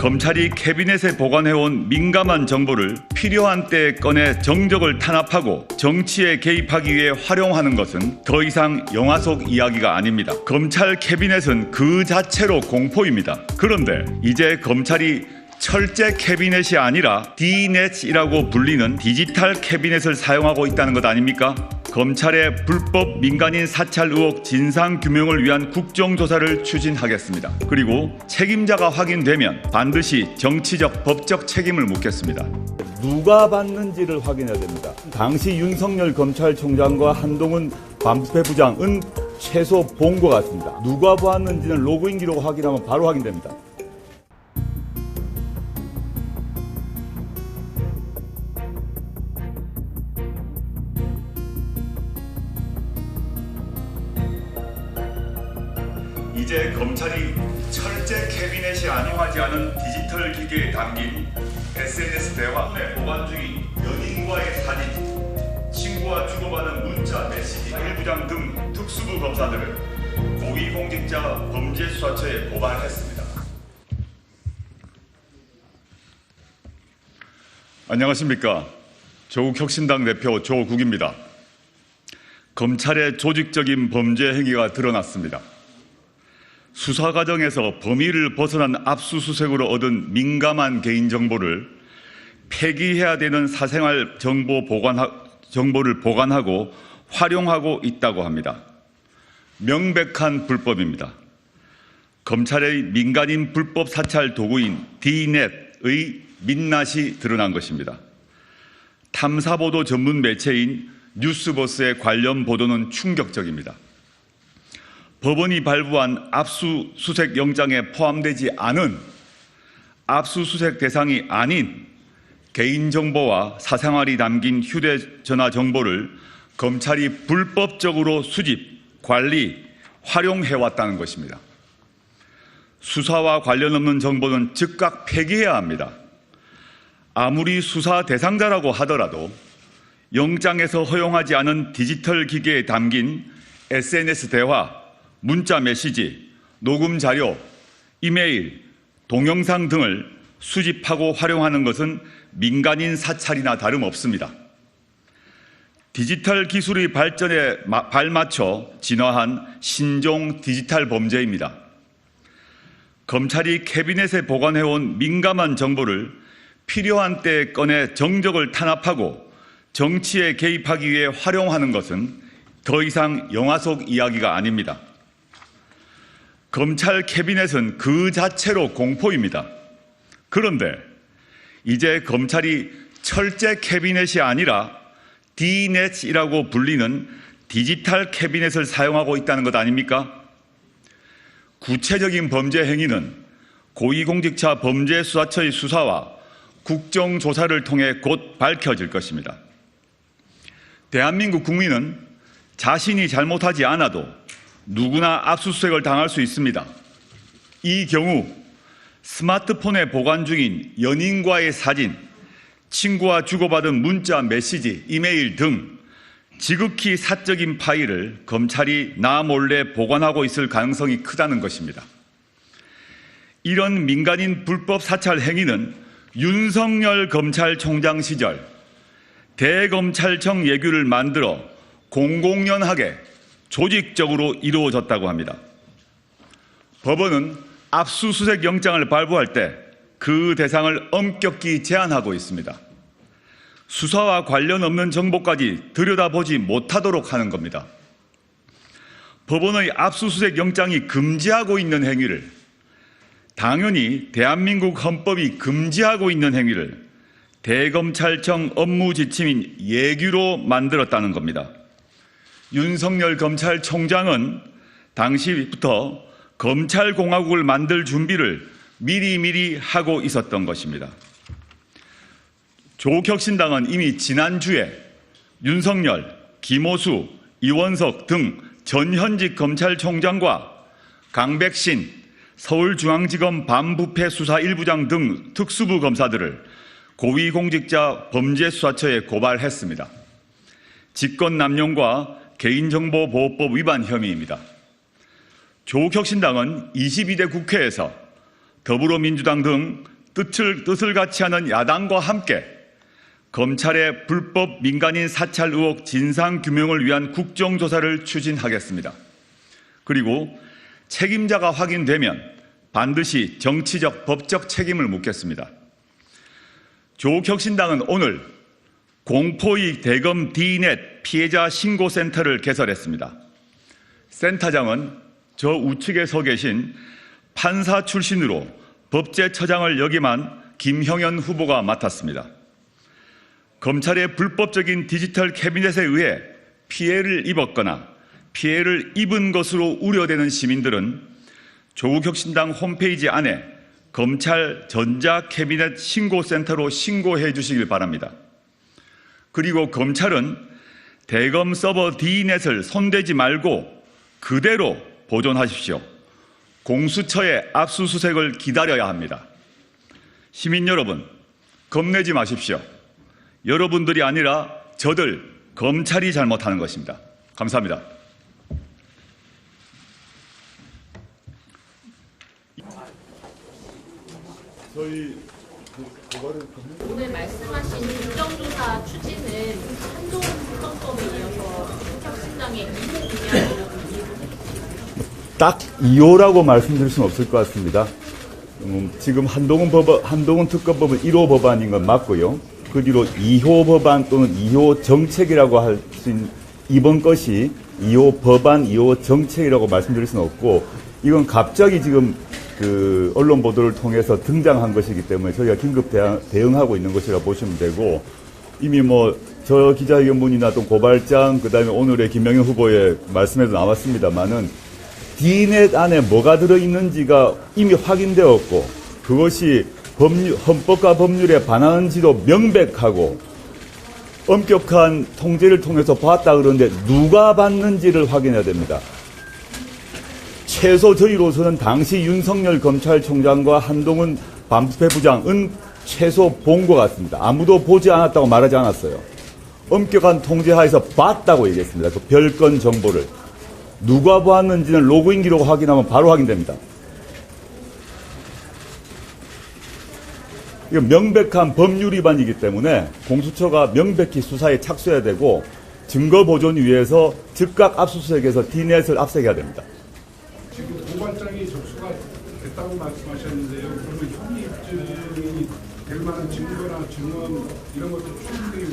검찰이 캐비넷에 보관해온 민감한 정보를 필요한 때에 꺼내 정적을 탄압하고 정치에 개입하기 위해 활용하는 것은 더 이상 영화 속 이야기가 아닙니다. 검찰 캐비넷은 그 자체로 공포입니다. 그런데 이제 검찰이 철제 캐비넷이 아니라 D넷이라고 불리는 디지털 캐비넷을 사용하고 있다는 것 아닙니까? 검찰의 불법 민간인 사찰 의혹 진상규명을 위한 국정조사를 추진하겠습니다. 그리고 책임자가 확인되면 반드시 정치적, 법적 책임을 묻겠습니다. 누가 받는지를 확인해야 됩니다. 당시 윤석열 검찰총장과 한동훈 반부패부장은 최소 본 것 같습니다. 누가 보았는지는 로그인 기록 확인하면 바로 확인됩니다. 이제 검찰이 철제 캐비넷이 아니하지 않은 디지털 기계에 담긴 SNS 대화에 보관 중인 연인과의 사진, 친구와 주고받은 문자, 메시지, 일부장 등 특수부 검사들을 고위공직자 범죄수사처에 고발했습니다. 안녕하십니까. 조국혁신당 대표 조국입니다. 검찰의 조직적인 범죄 행위가 드러났습니다. 수사 과정에서 범위를 벗어난 압수수색으로 얻은 민감한 개인정보를 폐기해야 되는 사생활 정보를 보관하고 활용하고 있다고 합니다. 명백한 불법입니다. 검찰의 민간인 불법 사찰 도구인 D넷의 민낯이 드러난 것입니다. 탐사보도 전문 매체인 뉴스버스의 관련 보도는 충격적입니다. 법원이 발부한 압수수색 영장에 포함되지 않은 압수수색 대상이 아닌 개인정보와 사생활이 담긴 휴대전화 정보를 검찰이 불법적으로 수집, 관리, 활용해왔다는 것입니다. 수사와 관련 없는 정보는 즉각 폐기해야 합니다. 아무리 수사 대상자라고 하더라도 영장에서 허용하지 않은 디지털 기계에 담긴 SNS 대화, 문자 메시지, 녹음 자료, 이메일, 동영상 등을 수집하고 활용하는 것은 민간인 사찰이나 다름없습니다. 디지털 기술의 발전에 발맞춰 진화한 신종 디지털 범죄입니다. 검찰이 캐비넷에 보관해온 민감한 정보를 필요한 때에 꺼내 정적을 탄압하고 정치에 개입하기 위해 활용하는 것은 더 이상 영화 속 이야기가 아닙니다. 검찰 캐비넷은 그 자체로 공포입니다. 그런데 이제 검찰이 철제 캐비넷이 아니라 D넷이라고 불리는 디지털 캐비넷을 사용하고 있다는 것 아닙니까? 구체적인 범죄 행위는 고위공직자 범죄수사처의 수사와 국정조사를 통해 곧 밝혀질 것입니다. 대한민국 국민은 자신이 잘못하지 않아도 누구나 압수수색을 당할 수 있습니다. 이 경우 스마트폰에 보관 중인 연인과의 사진, 친구와 주고받은 문자, 메시지, 이메일 등 지극히 사적인 파일을 검찰이 나 몰래 보관하고 있을 가능성이 크다는 것입니다. 이런 민간인 불법 사찰 행위는 윤석열 검찰총장 시절 대검찰청 예규를 만들어 공공연하게 조직적으로 이루어졌다고 합니다. 법원은 압수수색 영장을 발부할 때 그 대상을 엄격히 제한하고 있습니다. 수사와 관련 없는 정보까지 들여다보지 못하도록 하는 겁니다. 법원의 압수수색 영장이 금지하고 있는 행위를, 당연히 대한민국 헌법이 금지하고 있는 행위를 대검찰청 업무 지침인 예규로 만들었다는 겁니다. 윤석열 검찰총장은 당시부터 검찰공화국을 만들 준비를 미리미리 하고 있었던 것입니다. 조국혁신당은 이미 지난주에 윤석열, 김호수, 이원석 등 전현직 검찰총장과 강백신 서울중앙지검 반부패수사 1부장 등 특수부 검사들을 고위공직자 범죄수사처에 고발했습니다. 직권남용과 개인정보보호법 위반 혐의입니다. 조국혁신당은 22대 국회에서 더불어민주당 등 뜻을 같이 하는 야당과 함께 검찰의 불법 민간인 사찰 의혹 진상규명을 위한 국정조사를 추진하겠습니다. 그리고 책임자가 확인되면 반드시 정치적, 법적 책임을 묻겠습니다. 조국혁신당은 오늘 공포이익 대검 D넷 피해자 신고센터를 개설했습니다. 센터장은 저 우측에 서 계신 판사 출신으로 법제처장을 역임한 김형현 후보가 맡았습니다. 검찰의 불법적인 디지털 캐비넷에 의해 피해를 입었거나 피해를 입은 것으로 우려되는 시민들은 조국혁신당 홈페이지 안에 검찰 전자캐비넷 신고센터로 신고해 주시길 바랍니다. 그리고 검찰은 대검 서버 D넷을 손대지 말고 그대로 보존하십시오. 공수처의 압수수색을 기다려야 합니다. 시민 여러분, 겁내지 마십시오. 여러분들이 아니라 저들 검찰이 잘못하는 것입니다. 감사합니다. 오늘 말씀하신 국정조사 추진은 한동훈 국정법에 이어서 혁신당의 2호 분야로 딱 2호라고 말씀드릴 수는 없을 것 같습니다. 지금 한동훈 특검법은 1호 법안인 건 맞고요. 그 뒤로 2호 법안 또는 2호 정책이라고 할 수 있는 이번 것이 2호 법안, 2호 정책이라고 말씀드릴 수는 없고, 이건 갑자기 지금 그 언론 보도를 통해서 등장한 것이기 때문에 저희가 긴급 대응하고 있는 것이라 보시면 되고, 이미 저 기자회견문이나 또 고발장, 그 다음에 오늘의 김명현 후보의 말씀에도 나왔습니다만은 D넷 안에 뭐가 들어있는지가 이미 확인되었고, 그것이 헌법과 법률에 반하는지도 명백하고 엄격한 통제를 통해서 봤다 그러는데 누가 봤는지를 확인해야 됩니다. 최소 저희로서는 당시 윤석열 검찰총장과 한동훈 반부패부장은 최소 본 것 같습니다. 아무도 보지 않았다고 말하지 않았어요. 엄격한 통제하에서 봤다고 얘기했습니다. 그 별건 정보를. 누가 보았는지는 로그인 기록 확인하면 바로 확인됩니다. 이건 명백한 법률 위반이기 때문에 공수처가 명백히 수사에 착수해야 되고, 증거 보존 위해서 즉각 압수수색해서 D넷을 압수해야 됩니다. 지금 고발장이 접수가 됐다고 말씀하셨는데요. 그러면 혐의 입증이 될 만한 증거나 증언 이런 것도 충분히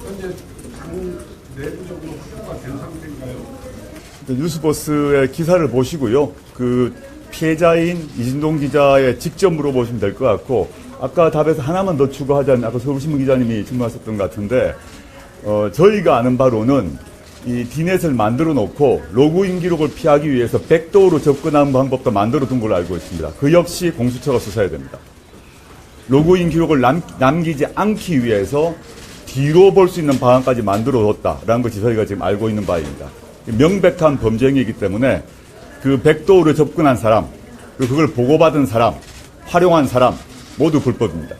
현재 당 내부적으로 확보가 된 상태인가요? 뉴스버스의 기사를 보시고요. 그 피해자인 이진동 기자에 직접 물어보시면 될 것 같고, 아까 답에서 하나만 더 추가하자면, 아까 서울신문 기자님이 질문하셨던 것 같은데, 저희가 아는 바로는 이 D넷을 만들어 놓고 로그인 기록을 피하기 위해서 백도어로 접근하는 방법도 만들어 둔 걸로 알고 있습니다. 그 역시 공수처가 수사해야 됩니다. 로그인 기록을 남기지 않기 위해서 뒤로 볼 수 있는 방안까지 만들어 뒀다라는 것이 저희가 지금 알고 있는 바입니다. 명백한 범죄 행위이기 때문에 그 백도어로 접근한 사람, 그걸 보고받은 사람, 활용한 사람 모두 불법입니다.